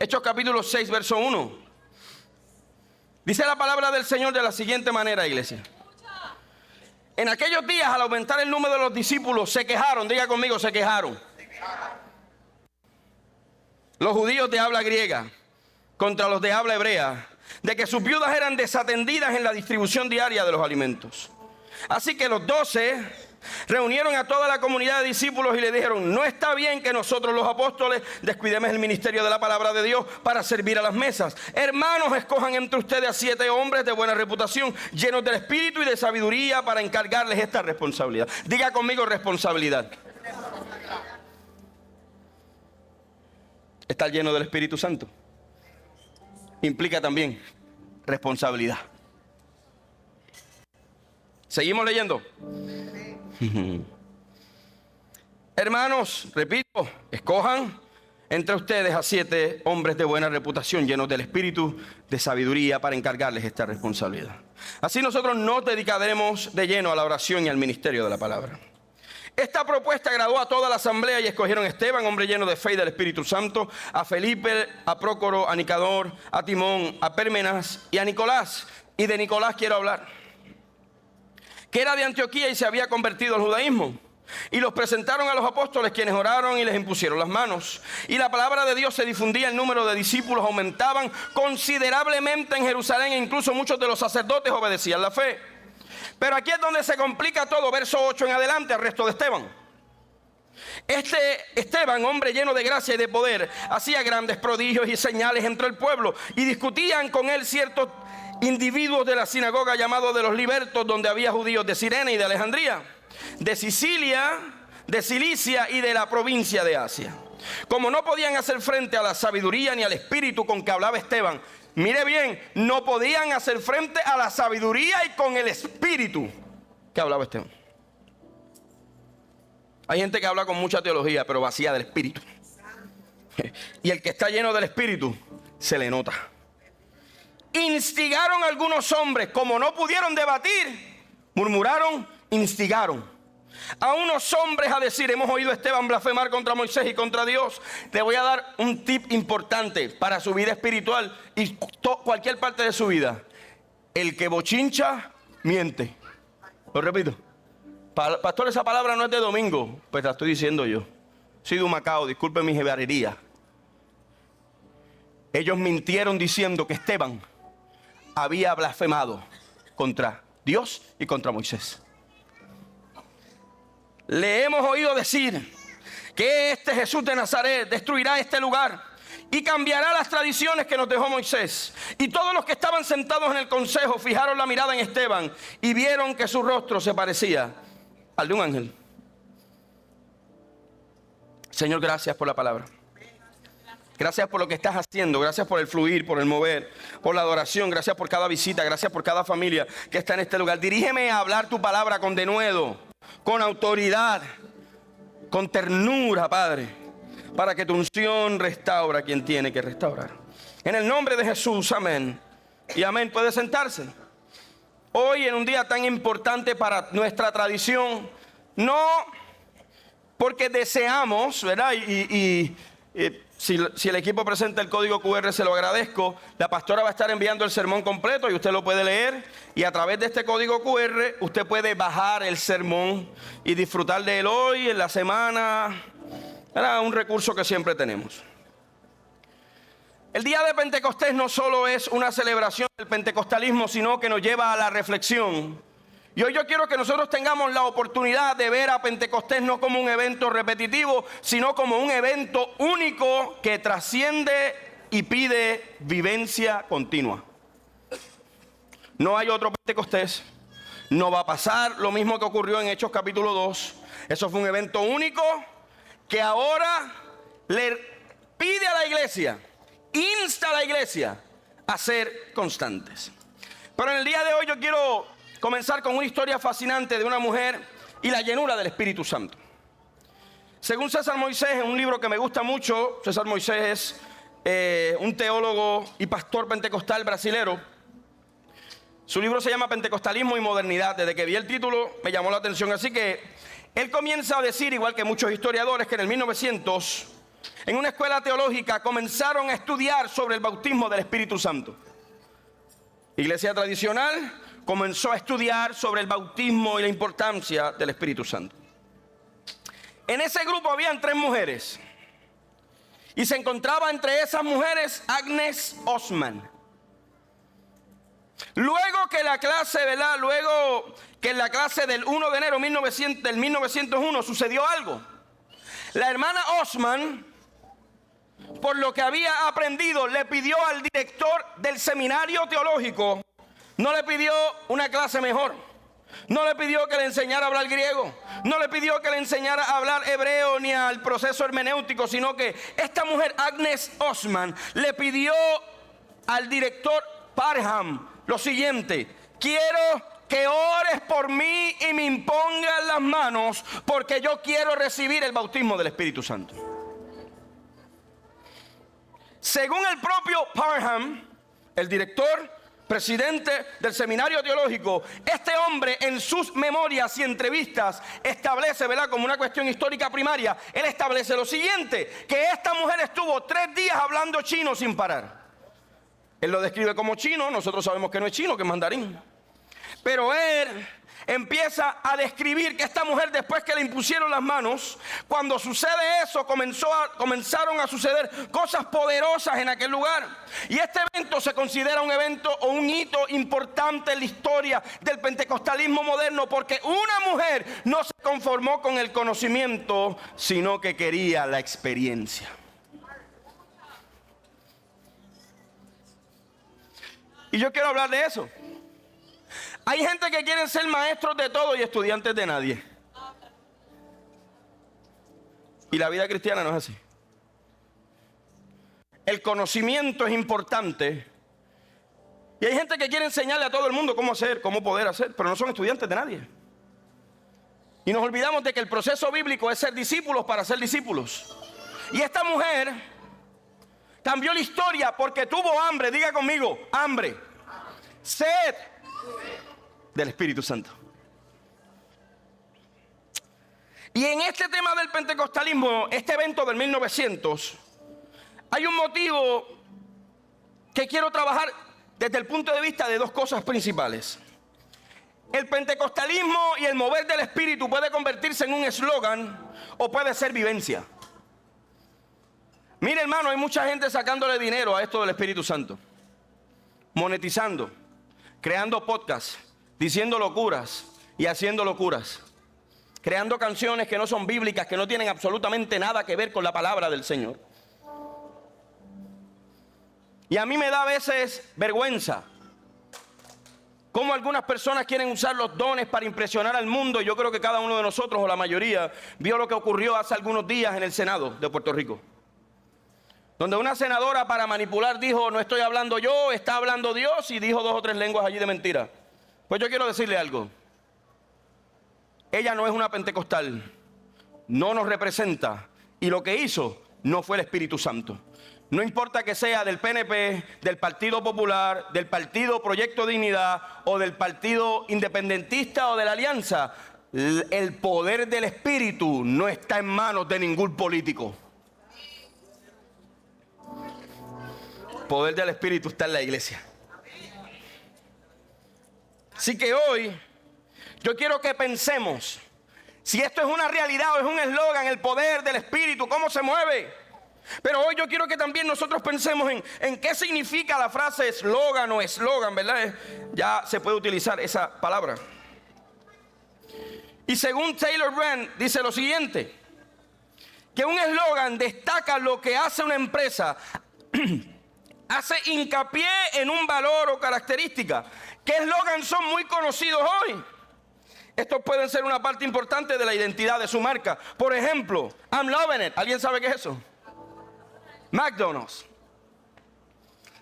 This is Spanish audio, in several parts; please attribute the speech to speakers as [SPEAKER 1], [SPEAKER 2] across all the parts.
[SPEAKER 1] Hechos capítulo 6, verso 1. Dice la palabra del Señor de la siguiente manera, iglesia. En aquellos días, al aumentar el número de los discípulos, se quejaron. Diga conmigo, se quejaron. Los judíos de habla griega contra los de habla hebrea, de que sus viudas eran desatendidas en la distribución diaria de los alimentos. Así que los 12 reunieron a toda la comunidad de discípulos y le dijeron: no está bien que nosotros los apóstoles descuidemos el ministerio de la palabra de Dios para servir a las mesas. Hermanos, escojan entre ustedes a 7 hombres de buena reputación, llenos del espíritu y de sabiduría, para encargarles esta responsabilidad. Diga conmigo, responsabilidad. Estar lleno del Espíritu Santo implica también responsabilidad. Seguimos leyendo. Hermanos, repito, escojan entre ustedes a 7 hombres de buena reputación, llenos del espíritu de sabiduría, para encargarles esta responsabilidad. Así nosotros nos dedicaremos de lleno a la oración y al ministerio de la palabra. Esta propuesta agradó a toda la asamblea y escogieron a Esteban, hombre lleno de fe y del Espíritu Santo, a Felipe, a Prócoro, a Nicador, a Timón, a Pérmenas y a Nicolás. Y de Nicolás quiero hablar, que era de Antioquía y se había convertido al judaísmo. Y los presentaron a los apóstoles, quienes oraron y les impusieron las manos. Y la palabra de Dios se difundía, el número de discípulos aumentaban considerablemente en Jerusalén, e incluso muchos de los sacerdotes obedecían la fe. Pero aquí es donde se complica todo, verso 8 en adelante, arresto de Esteban. Esteban, hombre lleno de gracia y de poder, hacía grandes prodigios y señales entre el pueblo, y discutían con él ciertos individuos de la sinagoga llamados de los libertos, donde había judíos de Cirene y de Alejandría, de Sicilia, de Cilicia y de la provincia de Asia. Como no podían hacer frente a la sabiduría ni al espíritu con que hablaba Esteban, mire bien, no podían hacer frente a la sabiduría y con el espíritu que hablaba Esteban. Hay gente que habla con mucha teología, pero vacía del espíritu. Y el que está lleno del espíritu, se le nota. Instigaron a algunos hombres, como no pudieron debatir, murmuraron, instigaron a unos hombres a decir: hemos oído a Esteban blasfemar contra Moisés y contra Dios. Le voy a dar un tip importante para su vida espiritual y cualquier parte de su vida. El que bochincha, miente. Lo repito. Pastor, esa palabra no es de domingo. Pues la estoy diciendo yo. Soy de Humacao, disculpe mi jebarería. Ellos mintieron diciendo que Esteban había blasfemado contra Dios y contra Moisés. Le hemos oído decir que este Jesús de Nazaret destruirá este lugar y cambiará las tradiciones que nos dejó Moisés. Y todos los que estaban sentados en el consejo fijaron la mirada en Esteban y vieron que su rostro se parecía al de un ángel. Señor, gracias por la palabra. Gracias por lo que estás haciendo, gracias por el fluir, por el mover, por la adoración, gracias por cada visita, gracias por cada familia que está en este lugar. Dirígeme a hablar tu palabra con denuedo, con autoridad, con ternura, Padre, para que tu unción restaure a quien tiene que restaurar. En el nombre de Jesús, amén y amén. Puede sentarse. Hoy, en un día tan importante para nuestra tradición, no porque deseamos, ¿verdad? Si el equipo presenta el código QR, se lo agradezco. La pastora va a estar enviando el sermón completo y usted lo puede leer. Y a través de este código QR, usted puede bajar el sermón y disfrutar de él hoy, en la semana. Era un recurso que siempre tenemos. El día de Pentecostés no solo es una celebración del pentecostalismo, sino que nos lleva a la reflexión. Y hoy yo quiero que nosotros tengamos la oportunidad de ver a Pentecostés no como un evento repetitivo, sino como un evento único que trasciende y pide vivencia continua. No hay otro Pentecostés. No va a pasar lo mismo que ocurrió en Hechos capítulo 2. Eso fue un evento único que ahora le pide a la iglesia, insta a la iglesia a ser constantes. Pero en el día de hoy yo quiero comenzar con una historia fascinante de una mujer y la llenura del Espíritu Santo. Según César Moisés, en un libro que me gusta mucho, César Moisés es un teólogo y pastor pentecostal brasilero. Su libro se llama Pentecostalismo y Modernidad. Desde que vi el título me llamó la atención. Así que él comienza a decir, igual que muchos historiadores, que en el 1900 en una escuela teológica, comenzaron a estudiar sobre el bautismo del Espíritu Santo. Iglesia tradicional comenzó a estudiar sobre el bautismo y la importancia del Espíritu Santo. En ese grupo habían 3 mujeres. Y se encontraba entre esas mujeres Agnes Osman. Luego que la clase, ¿verdad? Luego que en la clase del 1 de enero del 1901 sucedió algo. La hermana Osman, por lo que había aprendido, le pidió al director del seminario teológico, no le pidió una clase mejor, no le pidió que le enseñara a hablar griego, no le pidió que le enseñara a hablar hebreo ni al proceso hermenéutico, sino que esta mujer, Agnes Osman, le pidió al director Parham lo siguiente: quiero que ores por mí y me impongas las manos, porque yo quiero recibir el bautismo del Espíritu Santo. Según el propio Parham, el director, presidente del seminario teológico, este hombre en sus memorias y entrevistas establece, ¿verdad?, como una cuestión histórica primaria, él establece lo siguiente: que esta mujer estuvo 3 días hablando chino sin parar. Él lo describe como chino, nosotros sabemos que no es chino, que es mandarín. Pero él empieza a describir que esta mujer, después que le impusieron las manos, cuando sucede eso, comenzaron a suceder cosas poderosas en aquel lugar. Y este evento se considera un evento o un hito importante en la historia del pentecostalismo moderno, porque una mujer no se conformó con el conocimiento, sino que quería la experiencia. Y yo quiero hablar de eso. Hay gente que quiere ser maestros de todo y estudiantes de nadie. Y la vida cristiana no es así. El conocimiento es importante. Y hay gente que quiere enseñarle a todo el mundo cómo hacer, cómo poder hacer, pero no son estudiantes de nadie. Y nos olvidamos de que el proceso bíblico es ser discípulos para ser discípulos. Y esta mujer cambió la historia porque tuvo hambre. Diga conmigo, hambre, sed del Espíritu Santo. Y en este tema del pentecostalismo, este evento del 1900, hay un motivo que quiero trabajar desde el punto de vista de 2 cosas principales. El pentecostalismo y el mover del Espíritu puede convertirse en un eslogan o puede ser vivencia. Mire, hermano, hay mucha gente sacándole dinero a esto del Espíritu Santo, monetizando, creando podcasts, diciendo locuras y haciendo locuras, creando canciones que no son bíblicas, que no tienen absolutamente nada que ver con la palabra del Señor. Y a mí me da a veces vergüenza cómo algunas personas quieren usar los dones para impresionar al mundo. Yo creo que cada uno de nosotros, o la mayoría, vio lo que ocurrió hace algunos días en el Senado de Puerto Rico, donde una senadora, para manipular, dijo: no estoy hablando yo, está hablando Dios, y dijo 2 o 3 lenguas allí de mentira. Pues yo quiero decirle algo. Ella no es una pentecostal, no nos representa, y lo que hizo no fue el Espíritu Santo. No importa que sea del PNP, del Partido Popular, del Partido Proyecto Dignidad o del Partido Independentista o de la Alianza, el poder del Espíritu no está en manos de ningún político. El poder del Espíritu está en la iglesia. Así que hoy yo quiero que pensemos si esto es una realidad o es un eslogan, el poder del Espíritu, cómo se mueve. Pero hoy yo quiero que también nosotros pensemos en qué significa la frase eslogan o eslogan, ¿verdad? Ya se puede utilizar esa palabra. Y según Taylor Brand dice lo siguiente: que un eslogan destaca lo que hace una empresa, hace hincapié en un valor o característica. ¿Qué eslogans son muy conocidos hoy? Estos pueden ser una parte importante de la identidad de su marca. Por ejemplo, I'm loving it. ¿Alguien sabe qué es eso? McDonald's.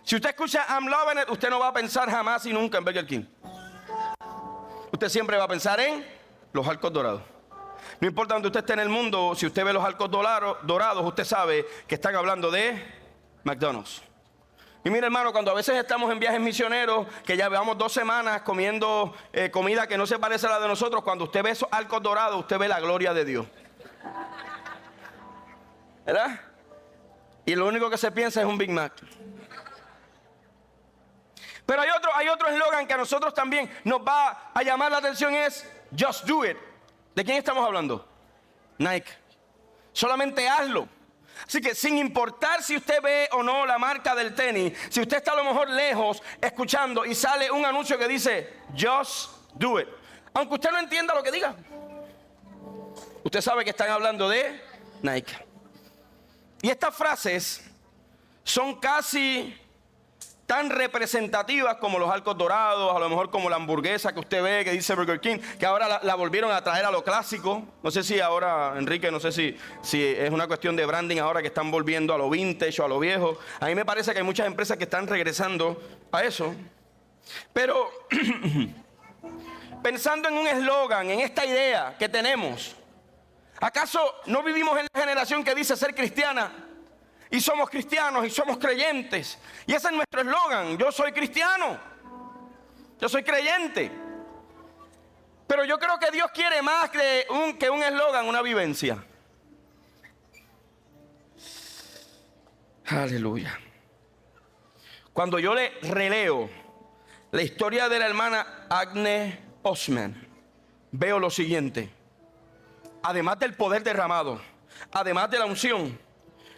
[SPEAKER 1] Si usted escucha I'm loving it, usted no va a pensar jamás y nunca en Burger King. Usted siempre va a pensar en los arcos dorados. No importa donde usted esté en el mundo, si usted ve los arcos dorados, usted sabe que están hablando de McDonald's. Y mire, hermano, cuando a veces estamos en viajes misioneros, que ya llevamos 2 semanas comiendo comida que no se parece a la de nosotros, cuando usted ve esos arcos dorados, usted ve la gloria de Dios, ¿verdad? y lo único que se piensa es un Big Mac. Pero hay otro eslogan que a nosotros también nos va a llamar la atención, es Just Do It. ¿De quién estamos hablando? Nike. Solamente hazlo. Así que sin importar si usted ve o no la marca del tenis, si usted está a lo mejor lejos escuchando y sale un anuncio que dice Just Do It, aunque usted no entienda lo que diga, usted sabe que están hablando de Nike. Y estas frases son casi tan representativas como los arcos dorados, a lo mejor como la hamburguesa que usted ve que dice Burger King, que ahora la volvieron a traer a lo clásico. No sé si ahora, Enrique, no sé si es una cuestión de branding ahora que están volviendo a lo vintage o a lo viejo. A mí me parece que hay muchas empresas que están regresando a eso. Pero pensando en un eslogan, en esta idea que tenemos, ¿acaso no vivimos en la generación que dice ser cristiana? Y somos cristianos y somos creyentes. Y ese es nuestro eslogan. Yo soy cristiano. Yo soy creyente. Pero yo creo que Dios quiere más que un eslogan, una vivencia. Aleluya. Cuando yo le releo la historia de la hermana Agnes Ostman, veo lo siguiente. Además del poder derramado, además de la unción,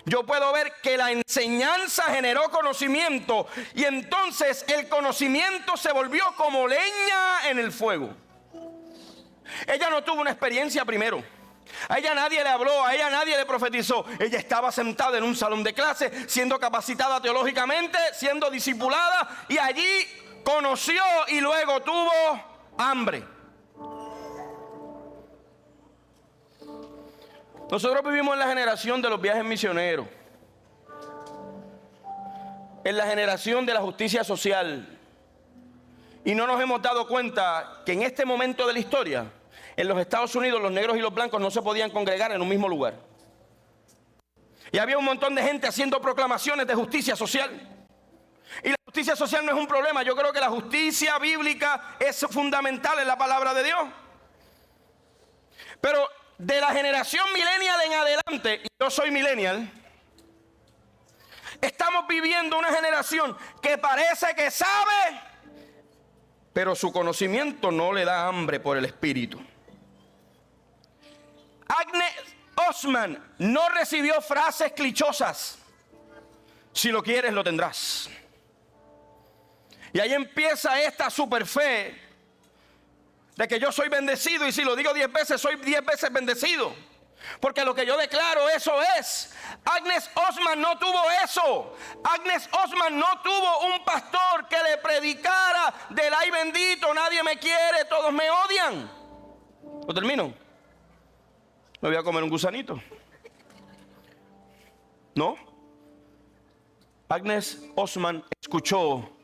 [SPEAKER 1] yo puedo ver que la enseñanza generó conocimiento y entonces el conocimiento se volvió como leña en el fuego. Ella no tuvo una experiencia primero. A ella nadie le habló, a ella nadie le profetizó. Ella estaba sentada en un salón de clase, siendo capacitada teológicamente, siendo discipulada, y allí conoció y luego tuvo hambre. Nosotros vivimos en la generación de los viajes misioneros, en la generación de la justicia social, y no nos hemos dado cuenta que en este momento de la historia, en los Estados Unidos, los negros y los blancos no se podían congregar en un mismo lugar. Y había un montón de gente haciendo proclamaciones de justicia social. Y la justicia social no es un problema. Yo creo que la justicia bíblica es fundamental en la palabra de Dios. Pero de la generación millennial en adelante, y yo soy millennial, estamos viviendo una generación que parece que sabe, pero su conocimiento no le da hambre por el Espíritu. Agnes Ostman no recibió frases clichosas. Si lo quieres, lo tendrás. Y ahí empieza esta super fe de que yo soy bendecido, y si lo digo 10 veces, soy 10 veces bendecido. Porque lo que yo declaro, eso es. Agnes Ostman no tuvo eso. Agnes Ostman no tuvo un pastor que le predicara del ay bendito, nadie me quiere, todos me odian. ¿Lo termino? Me voy a comer un gusanito. ¿No? Agnes Ostman escuchó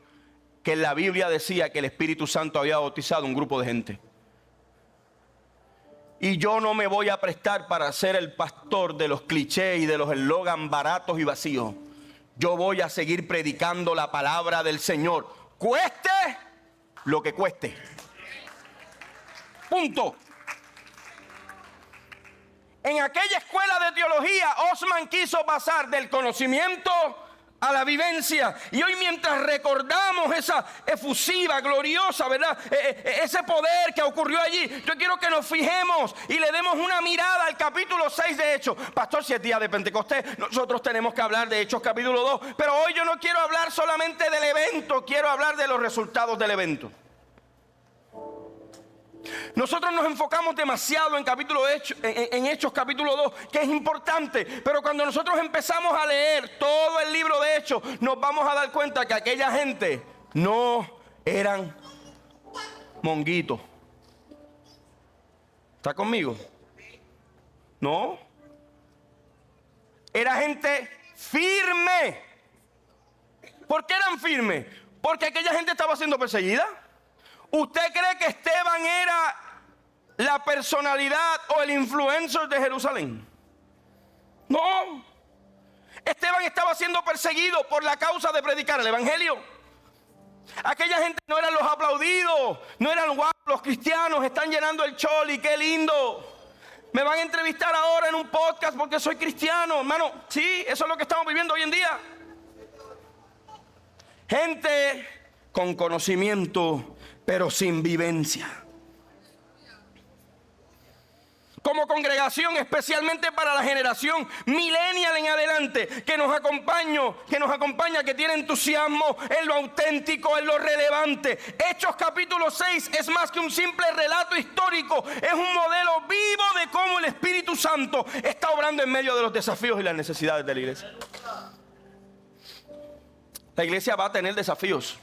[SPEAKER 1] que la Biblia decía que el Espíritu Santo había bautizado a un grupo de gente. Y yo no me voy a prestar para ser el pastor de los clichés y de los eslogan baratos y vacíos. Yo voy a seguir predicando la palabra del Señor, cueste lo que cueste. Punto. En aquella escuela de teología, Ostman quiso pasar del conocimiento a la vivencia. Y hoy, mientras recordamos esa efusiva, gloriosa, ¿verdad? Ese poder que ocurrió allí, yo quiero que nos fijemos y le demos una mirada al capítulo 6 de Hechos. Pastor, si es día de Pentecostés, nosotros tenemos que hablar de Hechos capítulo 2. Pero hoy yo no quiero hablar solamente del evento, quiero hablar de los resultados del evento. Nosotros nos enfocamos demasiado en Hechos capítulo 2, que es importante, pero cuando nosotros empezamos a leer todo el libro de Hechos, nos vamos a dar cuenta que aquella gente no eran monguitos. ¿Está conmigo? No. Era gente firme. ¿Por qué eran firmes? Porque aquella gente estaba siendo perseguida. ¿Usted cree que Esteban era la personalidad o el influencer de Jerusalén? No. Esteban estaba siendo perseguido por la causa de predicar el evangelio. Aquella gente no eran los aplaudidos, no eran guapos, los cristianos están llenando el choli, qué lindo. Me van a entrevistar ahora en un podcast porque soy cristiano. Hermano, sí, eso es lo que estamos viviendo hoy en día. Gente con conocimiento, pero sin vivencia. Como congregación, especialmente para la generación millennial en adelante, que nos acompaña, que tiene entusiasmo en lo auténtico, en lo relevante. Hechos capítulo 6 es más que un simple relato histórico, es un modelo vivo de cómo el Espíritu Santo está obrando en medio de los desafíos y las necesidades de la iglesia. La iglesia va a tener desafíos,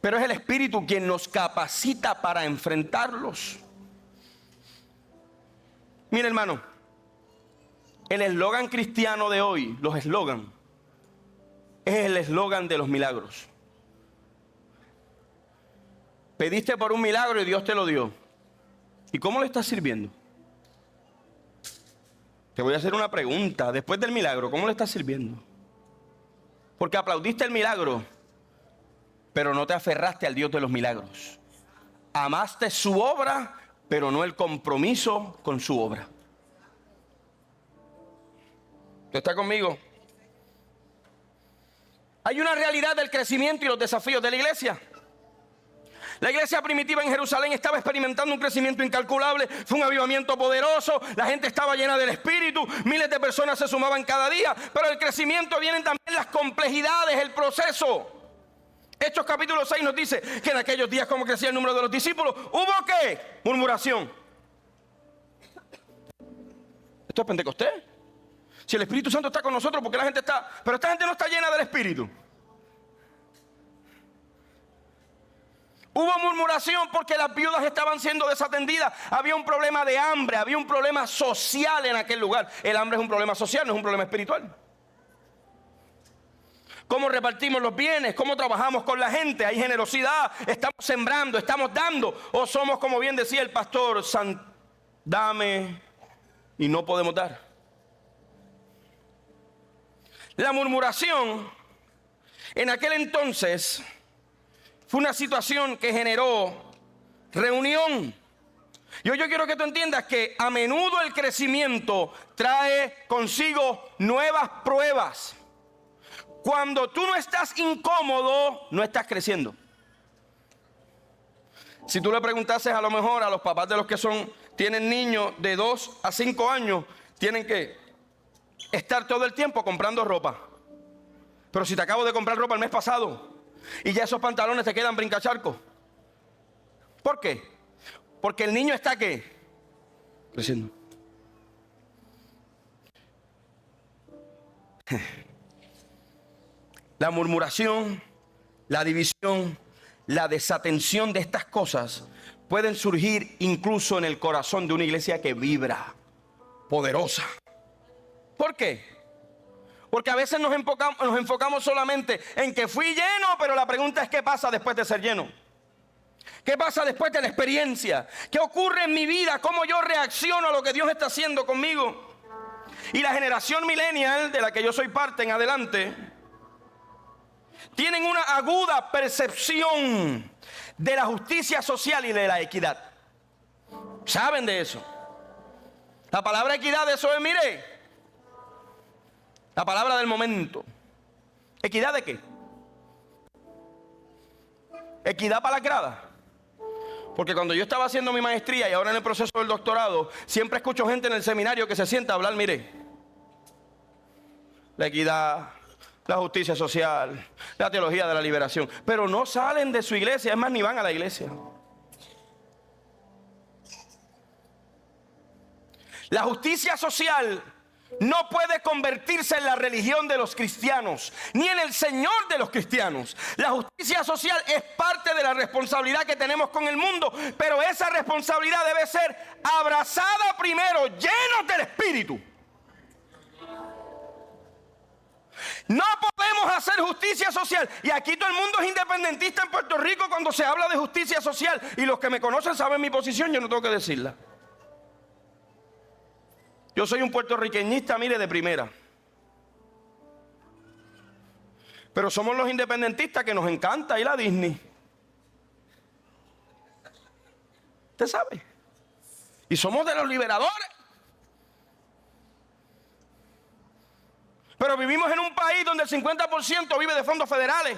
[SPEAKER 1] pero es el Espíritu quien nos capacita para enfrentarlos. Mira, hermano, el eslogan cristiano de hoy, los eslogan, es el eslogan de los milagros. Pediste por un milagro y Dios te lo dio. ¿Y cómo le estás sirviendo? Te voy a hacer una pregunta. Después del milagro, ¿cómo le estás sirviendo? Porque aplaudiste el milagro, pero no te aferraste al Dios de los milagros. Amaste su obra, pero no el compromiso con su obra. ¿Usted está conmigo? Hay una realidad del crecimiento y los desafíos de la iglesia. La iglesia primitiva en Jerusalén estaba experimentando un crecimiento incalculable. Fue un avivamiento poderoso. La gente estaba llena del Espíritu. Miles de personas se sumaban cada día. Pero el crecimiento vienen también las complejidades, el proceso. Hechos capítulo 6 nos dice que en aquellos días, como crecía el número de los discípulos, ¿hubo qué? Murmuración. ¿Esto es Pentecostés? Si el Espíritu Santo está con nosotros, ¿por qué la gente está? Pero esta gente no está llena del Espíritu. Hubo murmuración porque las viudas estaban siendo desatendidas. Había un problema de hambre, había un problema social en aquel lugar. El hambre es un problema social, no es un problema espiritual. ¿Cómo repartimos los bienes? ¿Cómo trabajamos con la gente? ¿Hay generosidad? ¿Estamos sembrando? ¿Estamos dando? ¿O somos, como bien decía el pastor, dame y no podemos dar? La murmuración en aquel entonces fue una situación que generó reunión. Yo quiero que tú entiendas que a menudo el crecimiento trae consigo nuevas pruebas. Cuando tú no estás incómodo, no estás creciendo. Si tú le preguntases a lo mejor a los papás de los que tienen niños de 2 a 5 años, tienen que estar todo el tiempo comprando ropa. Pero si te acabo de comprar ropa el mes pasado y ya esos pantalones te quedan brincacharcos. ¿Por qué? Porque el niño está ¿qué? Creciendo. La murmuración, la división, la desatención de estas cosas pueden surgir incluso en el corazón de una iglesia que vibra, poderosa. ¿Por qué? Porque a veces nos enfocamos solamente en que fui lleno, pero la pregunta es ¿qué pasa después de ser lleno? ¿Qué pasa después de la experiencia? ¿Qué ocurre en mi vida? ¿Cómo yo reacciono a lo que Dios está haciendo conmigo? Y la generación millennial, de la que yo soy parte en adelante, tienen una aguda percepción de la justicia social y de la equidad. ¿Saben de eso? La palabra equidad, eso es, mire, la palabra del momento. ¿Equidad de qué? ¿Equidad para la grada? Porque cuando yo estaba haciendo mi maestría y ahora en el proceso del doctorado, siempre escucho gente en el seminario que se sienta a hablar, mire, la equidad, la justicia social, la teología de la liberación, pero no salen de su iglesia, es más, ni van a la iglesia. La justicia social no puede convertirse en la religión de los cristianos, ni en el Señor de los cristianos. La justicia social es parte de la responsabilidad que tenemos con el mundo, pero esa responsabilidad debe ser abrazada primero, llenos del Espíritu. No podemos hacer justicia social. Y aquí todo el mundo es independentista en Puerto Rico cuando se habla de justicia social. Y los que me conocen saben mi posición, yo no tengo que decirla. Yo soy un puertorriqueñista, mire, de primera. Pero somos los independentistas que nos encanta ir a Disney. ¿Usted sabe? Y somos de los liberadores. Pero vivimos en un país donde el 50% vive de fondos federales.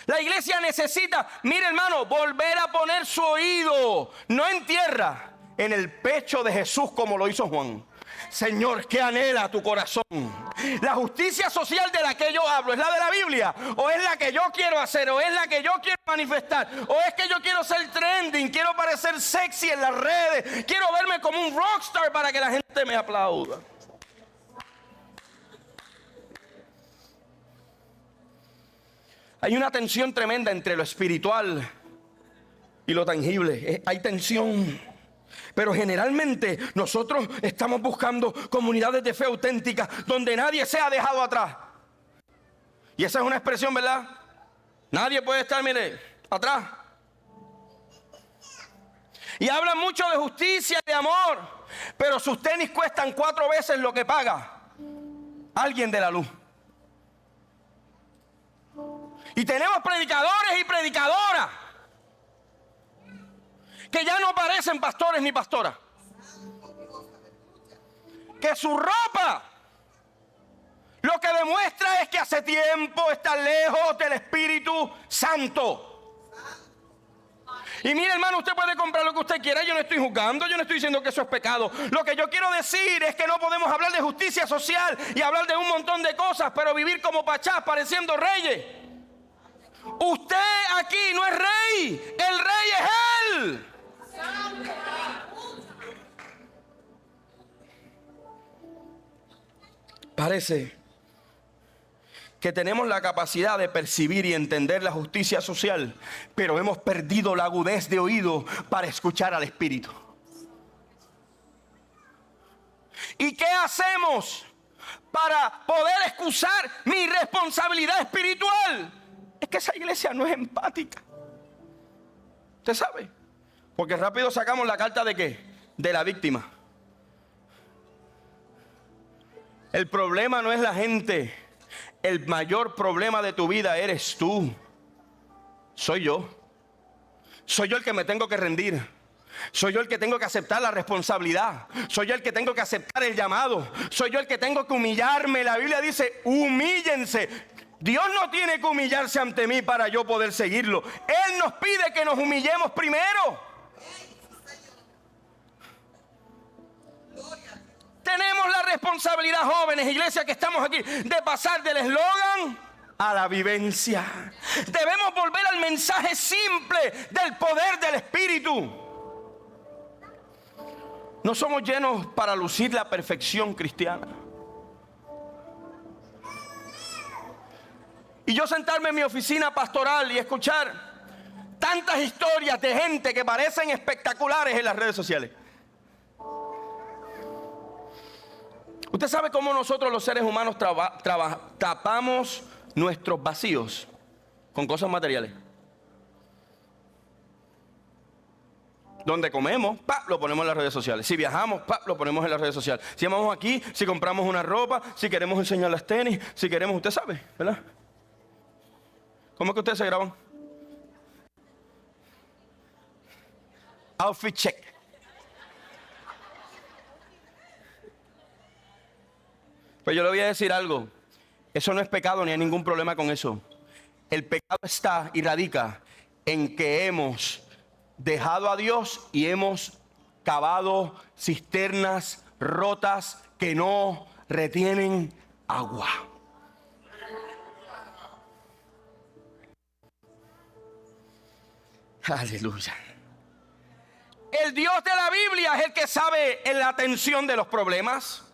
[SPEAKER 1] La iglesia necesita, mire hermano, volver a poner su oído, no en tierra, en el pecho de Jesús como lo hizo Juan. Señor, ¿qué anhela tu corazón? La justicia social de la que yo hablo, ¿es la de la Biblia? ¿O es la que yo quiero hacer? ¿O es la que yo quiero manifestar? ¿O es que yo quiero ser trending? Quiero parecer sexy en las redes. Quiero verme como un rockstar para que la gente me aplauda. Hay una tensión tremenda entre lo espiritual y lo tangible. Hay tensión. Pero generalmente nosotros estamos buscando comunidades de fe auténticas donde nadie sea dejado atrás. Y esa es una expresión, ¿verdad? Nadie puede estar, mire, atrás. Y hablan mucho de justicia y de amor, pero sus tenis cuestan 4 veces lo que paga alguien de la luz. Y tenemos predicadores y predicadoras que ya no parecen pastores ni pastoras. Que su ropa lo que demuestra es que hace tiempo está lejos del Espíritu Santo. Y mire hermano, usted puede comprar lo que usted quiera. Yo no estoy juzgando, yo no estoy diciendo que eso es pecado. Lo que yo quiero decir es que no podemos hablar de justicia social y hablar de un montón de cosas, pero vivir como pachás pareciendo reyes. Usted aquí no es rey, el rey es él. Parece que tenemos la capacidad de percibir y entender la justicia social, pero hemos perdido la agudez de oído para escuchar al Espíritu. ¿Y qué hacemos para poder excusar mi responsabilidad espiritual? Es que esa iglesia no es empática. ¿Usted sabe? Porque rápido sacamos la carta de ¿qué? De la víctima. El problema no es la gente. El mayor problema de tu vida eres tú. Soy yo. Soy yo el que me tengo que rendir. Soy yo el que tengo que aceptar la responsabilidad. Soy yo el que tengo que aceptar el llamado. Soy yo el que tengo que humillarme. La Biblia dice, humíllense. Dios no tiene que humillarse ante mí para yo poder seguirlo. Él nos pide que nos humillemos primero. Tenemos la responsabilidad, jóvenes, iglesia que estamos aquí, de pasar del eslogan a la vivencia. Debemos volver al mensaje simple del poder del Espíritu. No somos llenos para lucir la perfección cristiana. Y yo sentarme en mi oficina pastoral y escuchar tantas historias de gente que parecen espectaculares en las redes sociales. Usted sabe cómo nosotros los seres humanos tapamos nuestros vacíos con cosas materiales. Donde comemos, lo ponemos en las redes sociales. Si viajamos, lo ponemos en las redes sociales. Si vamos aquí, si compramos una ropa, si queremos enseñar las tenis, si queremos, usted sabe, ¿verdad? ¿Cómo es que ustedes se graban? Outfit check. Pero yo le voy a decir algo. Eso no es pecado ni hay ningún problema con eso. El pecado está y radica en que hemos dejado a Dios y hemos cavado cisternas rotas que no retienen agua. Aleluya. El Dios de la Biblia es el que sabe en la atención de los problemas.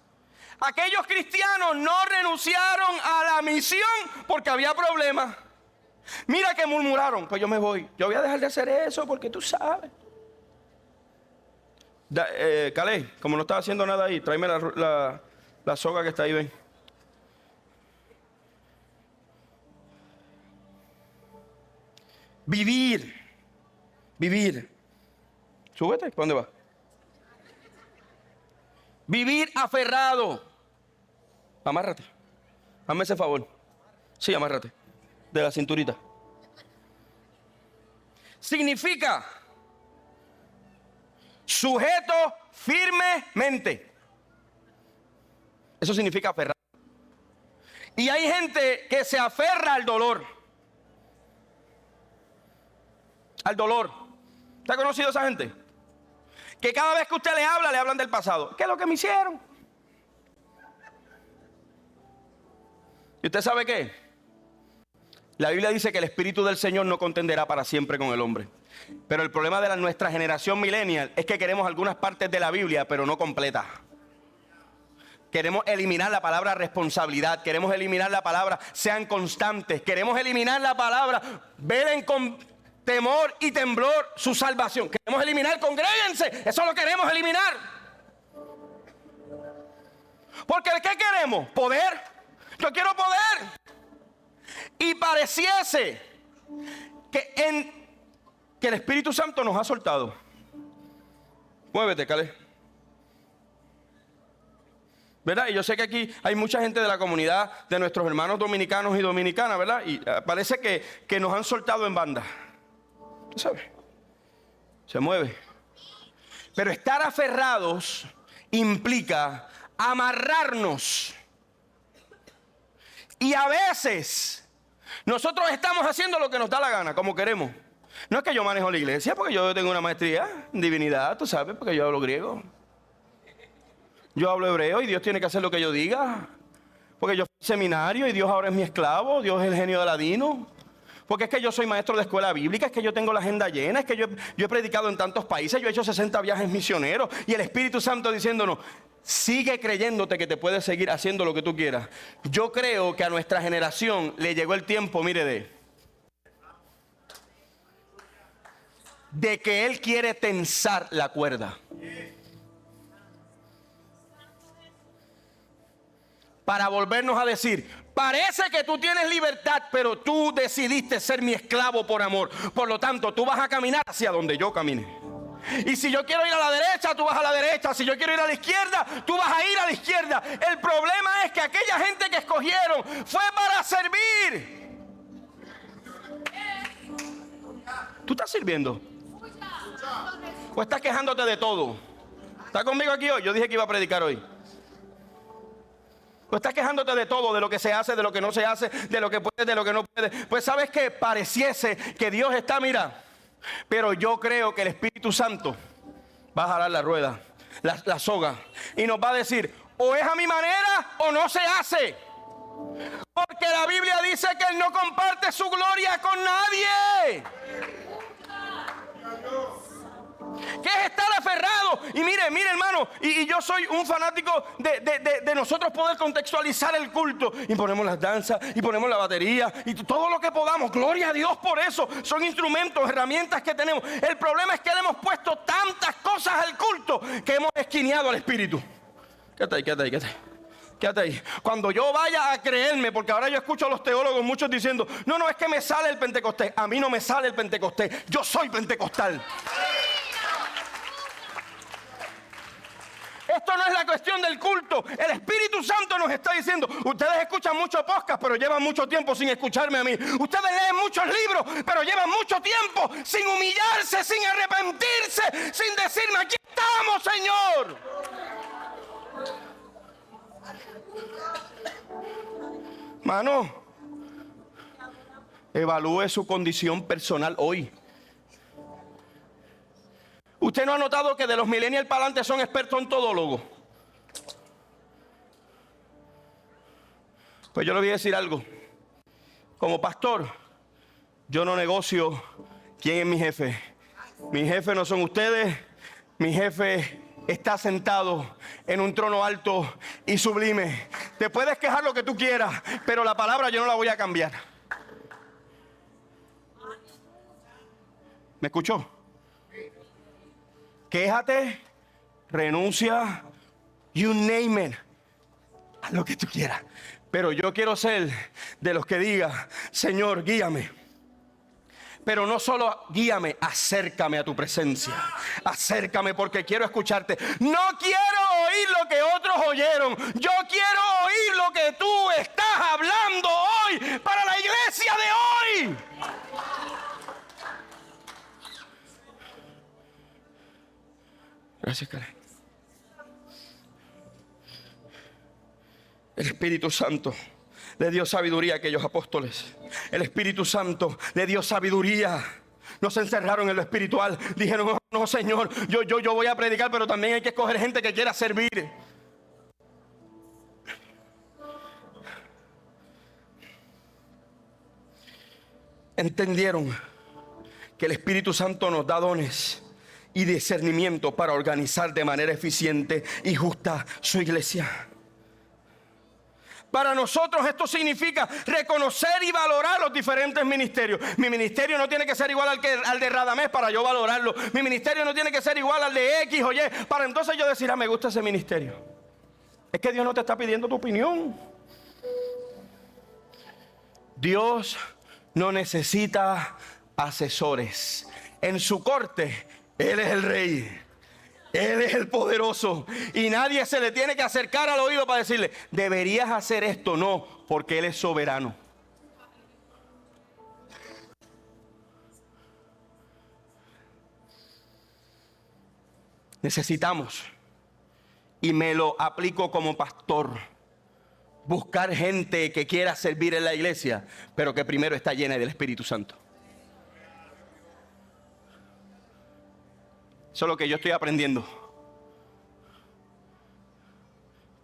[SPEAKER 1] Aquellos cristianos no renunciaron a la misión porque había problemas. Mira que murmuraron, pues yo me voy. Yo voy a dejar de hacer eso porque tú sabes. Calé, como no estaba haciendo nada ahí, tráeme la soga que está ahí, ven. Vivir. Súbete, ¿para dónde va? Vivir aferrado. Amárrate. Hazme ese favor. Sí, amárrate. De la cinturita. Significa sujeto firmemente. Eso significa aferrar. Y hay gente que se aferra al dolor. Al dolor. ¿Usted ha conocido a esa gente? Que cada vez que usted le hablan del pasado. ¿Qué es lo que me hicieron? ¿Y usted sabe qué? La Biblia dice que el Espíritu del Señor no contenderá para siempre con el hombre. Pero el problema de nuestra generación millennial es que queremos algunas partes de la Biblia, pero no completas. Queremos eliminar la palabra responsabilidad. Queremos eliminar la palabra sean constantes. Queremos eliminar la palabra velen con temor y temblor su salvación. Queremos eliminar congréguense. Eso lo queremos eliminar. Porque ¿qué queremos? Poder. Yo quiero poder. Y pareciese que el Espíritu Santo nos ha soltado. Muévete, Caleb. ¿Verdad? Y yo sé que aquí hay mucha gente de la comunidad de nuestros hermanos dominicanos y dominicanas, ¿verdad? Y parece que nos han soltado en banda. ¿Tú sabes? Se mueve. Pero estar aferrados implica amarrarnos. Y a veces nosotros estamos haciendo lo que nos da la gana, como queremos. No es que yo manejo la iglesia, porque yo tengo una maestría en divinidad, tú sabes, porque yo hablo griego. Yo hablo hebreo y Dios tiene que hacer lo que yo diga. Porque yo fui al seminario y Dios ahora es mi esclavo. Dios es el genio de Aladino. Porque es que yo soy maestro de escuela bíblica. Es que yo tengo la agenda llena. Es que yo he predicado en tantos países. Yo he hecho 60 viajes misioneros. Y el Espíritu Santo diciéndonos, sigue creyéndote que te puedes seguir haciendo lo que tú quieras. Yo creo que a nuestra generación le llegó el tiempo, mire, de que Él quiere tensar la cuerda. Para volvernos a decir, parece que tú tienes libertad, pero tú decidiste ser mi esclavo por amor. Por lo tanto, tú vas a caminar hacia donde yo camine. Y si yo quiero ir a la derecha, tú vas a la derecha. Si yo quiero ir a la izquierda, tú vas a ir a la izquierda. El problema es que aquella gente que escogieron fue para servir. ¿Tú estás sirviendo? ¿O estás quejándote de todo? ¿Estás conmigo aquí hoy? Yo dije que iba a predicar hoy. ¿O estás quejándote de todo, de lo que se hace, de lo que no se hace, de lo que puede, de lo que no puede? Pues sabes que pareciese que Dios está, mira, pero yo creo que el Espíritu Santo va a jalar la rueda, la soga, y nos va a decir, o es a mi manera o no se hace. Porque la Biblia dice que Él no comparte su gloria con nadie. ¿Qué es estar aferrado? Y mire hermano, y yo soy un fanático de nosotros poder contextualizar el culto. Y ponemos las danzas, y ponemos la batería, y todo lo que podamos. Gloria a Dios por eso. Son instrumentos, herramientas que tenemos. El problema es que le hemos puesto tantas cosas al culto que hemos esquineado al Espíritu. Quédate ahí. Cuando yo vaya a creerme, porque ahora yo escucho a los teólogos muchos diciendo, no, es que me sale el Pentecostés. A mí no me sale el Pentecostés. Yo soy pentecostal. Esto no es la cuestión del culto. El Espíritu Santo nos está diciendo, ustedes escuchan mucho podcast, pero llevan mucho tiempo sin escucharme a mí. Ustedes leen muchos libros, pero llevan mucho tiempo sin humillarse, sin arrepentirse, sin decirme, aquí estamos, Señor. Mano, evalúe su condición personal hoy. ¿Usted no ha notado que de los millennials para adelante son expertos en todólogos? Pues yo le voy a decir algo. Como pastor, yo no negocio quién es mi jefe. Mi jefe no son ustedes. Mi jefe está sentado en un trono alto y sublime. Te puedes quejar lo que tú quieras, pero la palabra yo no la voy a cambiar. ¿Me escuchó? Quéjate, renuncia, you name it, haz lo que tú quieras. Pero yo quiero ser de los que diga, Señor, guíame. Pero no solo guíame, acércame a tu presencia. Acércame porque quiero escucharte. No quiero oír lo que otros oyeron. Yo quiero oír lo que tú estás hablando hoy para la iglesia de hoy. Gracias, Karen. El Espíritu Santo le dio sabiduría a aquellos apóstoles. El Espíritu Santo le dio sabiduría. No se encerraron en lo espiritual. Dijeron, oh, no, Señor, yo voy a predicar, pero también hay que escoger gente que quiera servir. Entendieron que el Espíritu Santo nos da dones y discernimiento para organizar de manera eficiente y justa su iglesia. Para nosotros esto significa reconocer y valorar los diferentes ministerios. Mi ministerio no tiene que ser igual al de Radamés para yo valorarlo. Mi ministerio no tiene que ser igual al de X o Y para entonces yo decir, me gusta ese ministerio. Es que Dios no te está pidiendo tu opinión. Dios no necesita asesores. En su corte, Él es el rey. Él es el poderoso y nadie se le tiene que acercar al oído para decirle, deberías hacer esto. No, porque Él es soberano. Necesitamos, y me lo aplico como pastor, buscar gente que quiera servir en la iglesia, pero que primero está llena del Espíritu Santo. Eso es lo que yo estoy aprendiendo.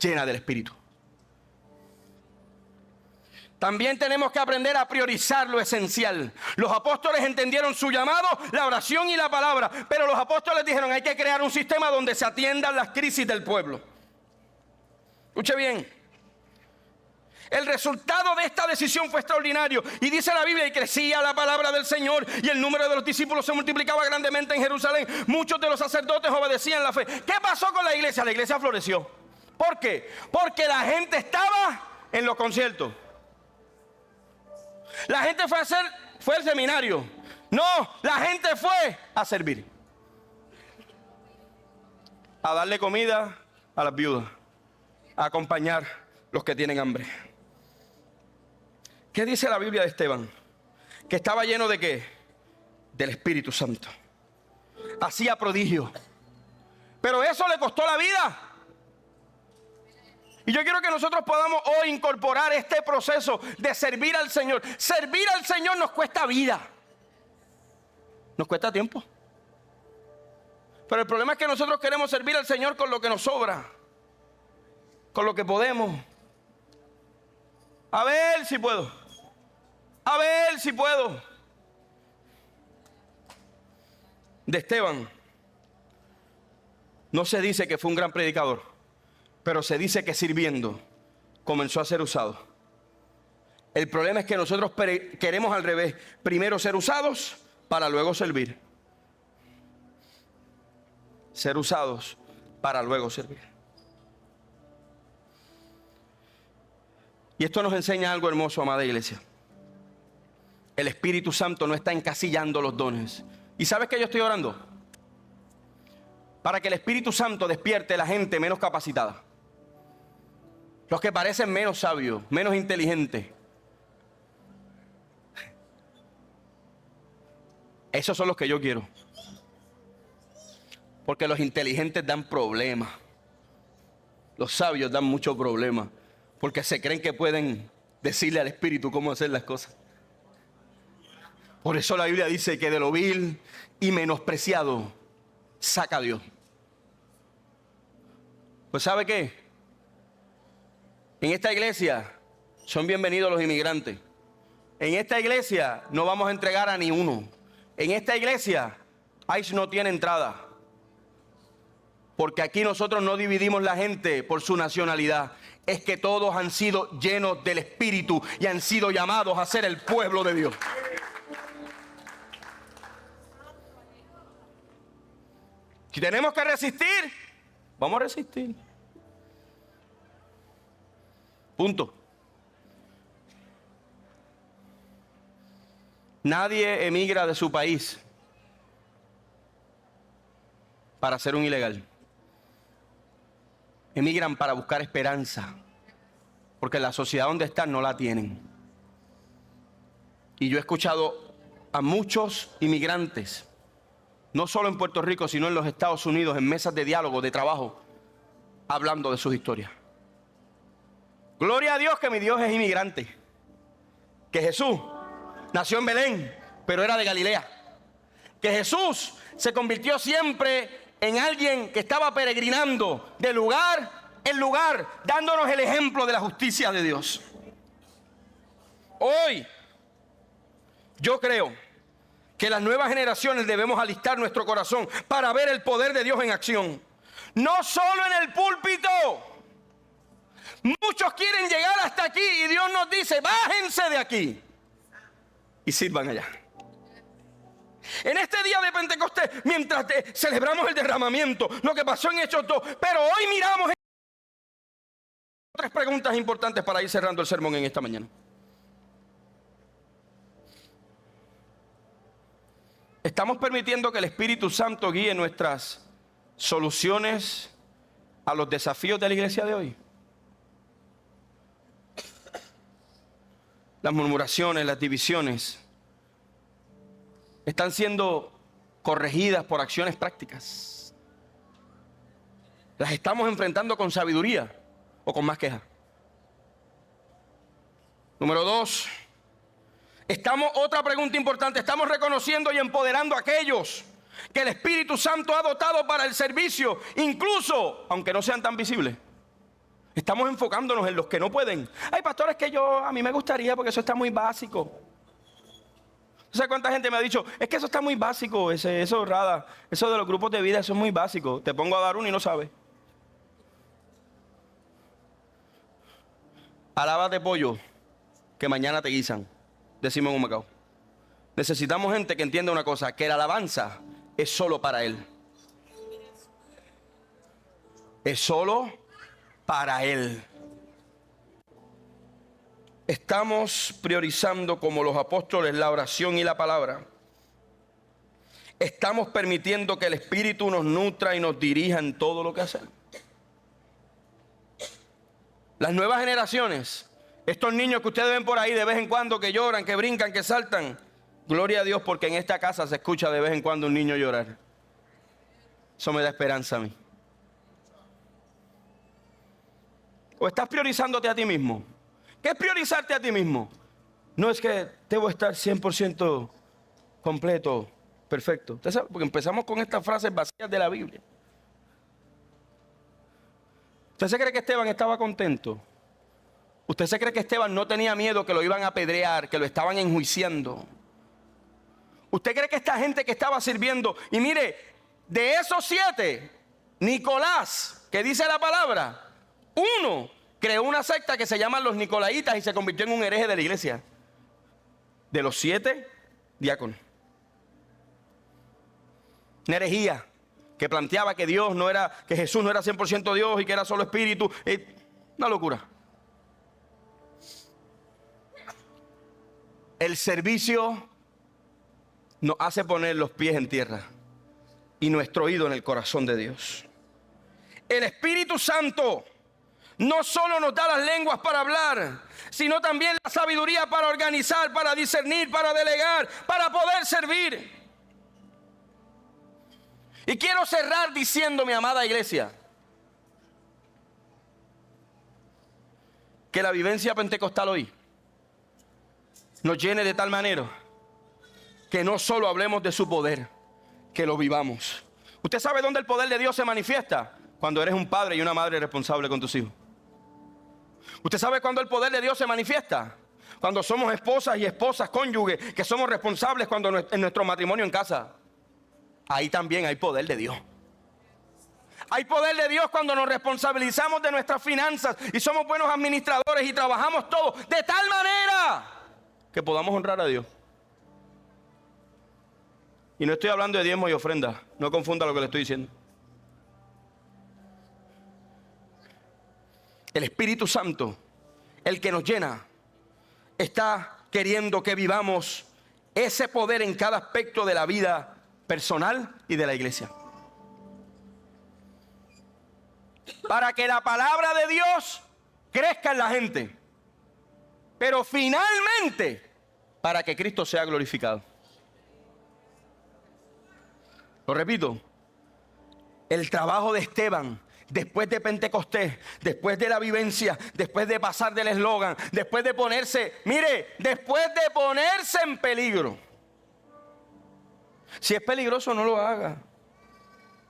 [SPEAKER 1] Llena del Espíritu. También tenemos que aprender a priorizar lo esencial. Los apóstoles entendieron su llamado, la oración y la palabra. Pero los apóstoles dijeron, hay que crear un sistema donde se atiendan las crisis del pueblo. Escuche bien. El resultado de esta decisión fue extraordinario. Y dice la Biblia, y crecía la palabra del Señor, y el número de los discípulos se multiplicaba grandemente en Jerusalén. Muchos de los sacerdotes obedecían la fe. ¿Qué pasó con la iglesia? La iglesia floreció. ¿Por qué? Porque la gente estaba en los conciertos. La gente fue al seminario. No, la gente fue a servir. A darle comida a las viudas. A acompañar los que tienen hambre. ¿Qué dice la Biblia de Esteban? Que estaba lleno de ¿qué? Del Espíritu Santo. Hacía prodigios. Pero eso le costó la vida. Y yo quiero que nosotros podamos hoy incorporar este proceso de servir al Señor. Servir al Señor nos cuesta vida. Nos cuesta tiempo. Pero el problema es que nosotros queremos servir al Señor con lo que nos sobra. Con lo que podemos. A ver si puedo. A ver si puedo. De Esteban no se dice que fue un gran predicador, pero se dice que sirviendo comenzó a ser usado. El problema es que nosotros queremos al revés. Primero ser usados para luego servir. Ser usados para luego servir. Y esto nos enseña algo hermoso, amada iglesia. El Espíritu Santo no está encasillando los dones. ¿Y sabes qué yo estoy orando? Para que el Espíritu Santo despierte a la gente menos capacitada. Los que parecen menos sabios, menos inteligentes. Esos son los que yo quiero. Porque los inteligentes dan problemas. Los sabios dan muchos problemas. Porque se creen que pueden decirle al Espíritu cómo hacer las cosas. Por eso la Biblia dice que de lo vil y menospreciado saca a Dios. Pues ¿sabe qué? En esta iglesia son bienvenidos los inmigrantes. En esta iglesia no vamos a entregar a ni uno. En esta iglesia ICE no tiene entrada. Porque aquí nosotros no dividimos la gente por su nacionalidad. Es que todos han sido llenos del Espíritu y han sido llamados a ser el pueblo de Dios. Si tenemos que resistir, vamos a resistir. Punto. Nadie emigra de su país para ser un ilegal. Emigran para buscar esperanza, porque la sociedad donde están no la tienen. Y yo he escuchado a muchos inmigrantes no solo en Puerto Rico, sino en los Estados Unidos, en mesas de diálogo, de trabajo, hablando de sus historias. Gloria a Dios que mi Dios es inmigrante. Que Jesús nació en Belén, pero era de Galilea. Que Jesús se convirtió siempre en alguien que estaba peregrinando de lugar en lugar, dándonos el ejemplo de la justicia de Dios. Hoy, yo creo que las nuevas generaciones debemos alistar nuestro corazón para ver el poder de Dios en acción. No solo en el púlpito. Muchos quieren llegar hasta aquí y Dios nos dice, bájense de aquí y sirvan allá. En este día de Pentecostés, mientras celebramos el derramamiento, lo que pasó en Hechos 2, pero hoy miramos tres preguntas importantes para ir cerrando el sermón en esta mañana. ¿Estamos permitiendo que el Espíritu Santo guíe nuestras soluciones a los desafíos de la iglesia de hoy? Las murmuraciones, las divisiones están siendo corregidas por acciones prácticas. Las estamos enfrentando con sabiduría o con más queja. Número 2. Otra pregunta importante, ¿estamos reconociendo y empoderando a aquellos que el Espíritu Santo ha dotado para el servicio, incluso aunque no sean tan visibles? Estamos enfocándonos en los que no pueden. Hay pastores que a mí me gustaría porque eso está muy básico. No sé cuánta gente me ha dicho, es que eso está muy básico, eso Rada, eso de los grupos de vida, eso es muy básico. Te pongo a dar uno y no sabes. Alábate pollo, que mañana te guisan, decimos en Humacao. Necesitamos gente que entienda una cosa, que la alabanza es solo para Él. Es solo para Él. Estamos priorizando como los apóstoles la oración y la palabra. Estamos permitiendo que el Espíritu nos nutra y nos dirija en todo lo que hacemos. Las nuevas generaciones, estos niños que ustedes ven por ahí de vez en cuando que lloran, que brincan, que saltan, gloria a Dios porque en esta casa se escucha de vez en cuando un niño llorar. Eso me da esperanza a mí. ¿O estás priorizándote a ti mismo? ¿Qué es priorizarte a ti mismo? No es que debo estar 100% completo, perfecto. ¿Usted sabe? Porque empezamos con estas frases vacías de la Biblia. ¿Usted se cree que Esteban estaba contento? ¿Usted se cree que Esteban no tenía miedo que lo iban a apedrear, que lo estaban enjuiciando? ¿Usted cree que esta gente que estaba sirviendo, y mire, de esos 7, Nicolás, que dice la palabra, uno creó una secta que se llaman los Nicolaitas y se convirtió en un hereje de la iglesia. De los 7 diáconos. Una herejía que planteaba que que Jesús no era 100% Dios y que era solo espíritu. Una locura. El servicio nos hace poner los pies en tierra y nuestro oído en el corazón de Dios. El Espíritu Santo no solo nos da las lenguas para hablar, sino también la sabiduría para organizar, para discernir, para delegar, para poder servir. Y quiero cerrar diciendo, mi amada iglesia, que la vivencia pentecostal hoy nos llene de tal manera que no solo hablemos de su poder, que lo vivamos. ¿Usted sabe dónde el poder de Dios se manifiesta? Cuando eres un padre y una madre responsable con tus hijos. ¿Usted sabe cuándo el poder de Dios se manifiesta? Cuando somos esposas y esposas, cónyuges, que somos responsables en nuestro matrimonio en casa. Ahí también hay poder de Dios. Hay poder de Dios cuando nos responsabilizamos de nuestras finanzas y somos buenos administradores y trabajamos todo de tal manera que podamos honrar a Dios. Y no estoy hablando de diezmo y ofrenda. No confunda lo que le estoy diciendo. El Espíritu Santo, el que nos llena, está queriendo que vivamos ese poder en cada aspecto de la vida personal y de la iglesia. Para que la palabra de Dios crezca en la gente. Pero finalmente, para que Cristo sea glorificado. Lo repito, el trabajo de Esteban, después de Pentecostés, después de la vivencia, después de pasar del eslogan, después de ponerse, mire, después de ponerse en peligro. Si es peligroso, no lo haga.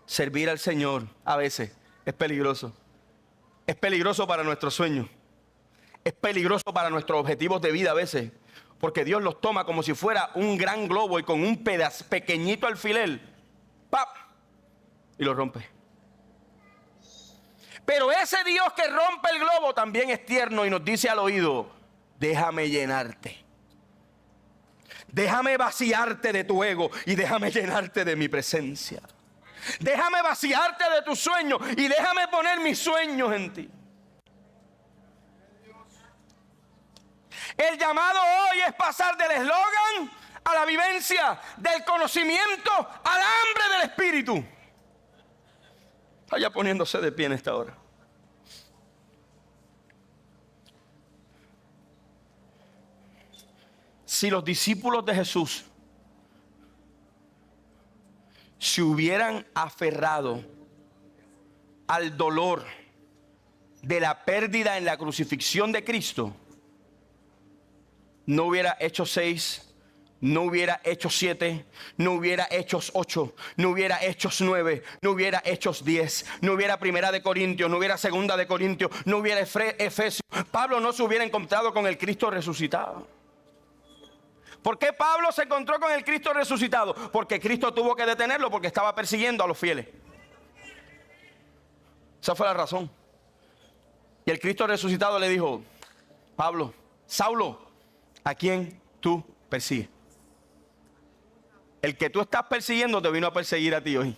[SPEAKER 1] Servir al Señor a veces es peligroso. Es peligroso para nuestros sueños. Es peligroso para nuestros objetivos de vida a veces. Porque Dios los toma como si fuera un gran globo y con un pedazo pequeñito alfiler, ¡pap!, y lo rompe. Pero ese Dios que rompe el globo también es tierno y nos dice al oído: déjame llenarte. Déjame vaciarte de tu ego y déjame llenarte de mi presencia. Déjame vaciarte de tus sueños y déjame poner mis sueños en ti. El llamado hoy es pasar del eslogan a la vivencia, del conocimiento al hambre del Espíritu. Vaya poniéndose de pie en esta hora. Si los discípulos de Jesús se hubieran aferrado al dolor de la pérdida en la crucifixión de Cristo, no hubiera Hechos 6, no hubiera Hechos 7, no hubiera Hechos 8, no hubiera Hechos 9, no hubiera Hechos 10, no hubiera Primera de Corintios, no hubiera Segunda de Corintios, no hubiera Efesios. Pablo no se hubiera encontrado con el Cristo resucitado. ¿Por qué Pablo se encontró con el Cristo resucitado? Porque Cristo tuvo que detenerlo porque estaba persiguiendo a los fieles. Esa fue la razón. Y el Cristo resucitado le dijo: Pablo, Saulo, ¿a quién tú persigues? El que tú estás persiguiendo te vino a perseguir a ti hoy.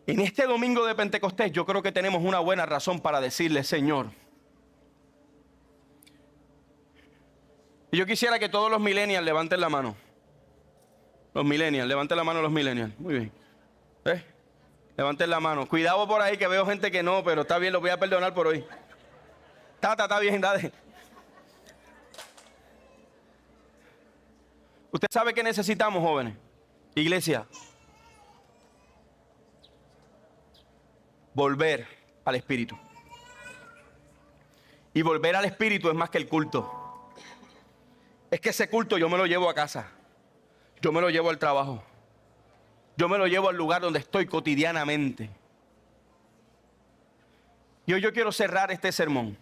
[SPEAKER 1] En este domingo de Pentecostés yo creo que tenemos una buena razón para decirle: Señor. Y yo quisiera que todos los millennials levanten la mano. Los millennials, levanten la mano los millennials. Muy bien. ¿Ves? Levanten la mano. Cuidado por ahí que veo gente que no, pero está bien, los voy a perdonar por hoy. Está bien, dale. Usted sabe que necesitamos, jóvenes. Iglesia. Volver al Espíritu. Y volver al Espíritu es más que el culto. Es que ese culto yo me lo llevo a casa. Yo me lo llevo al trabajo. Yo me lo llevo al lugar donde estoy cotidianamente. Y hoy yo quiero cerrar este sermón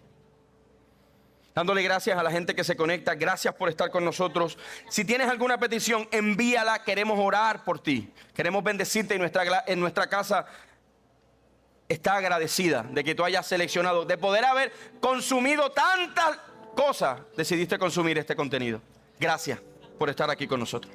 [SPEAKER 1] dándole gracias a la gente que se conecta. Gracias por estar con nosotros. Si tienes alguna petición, envíala. Queremos orar por ti. Queremos bendecirte. Y en nuestra casa está agradecida de que tú hayas seleccionado, de poder haber consumido tantas cosas, decidiste consumir este contenido. Gracias por estar aquí con nosotros.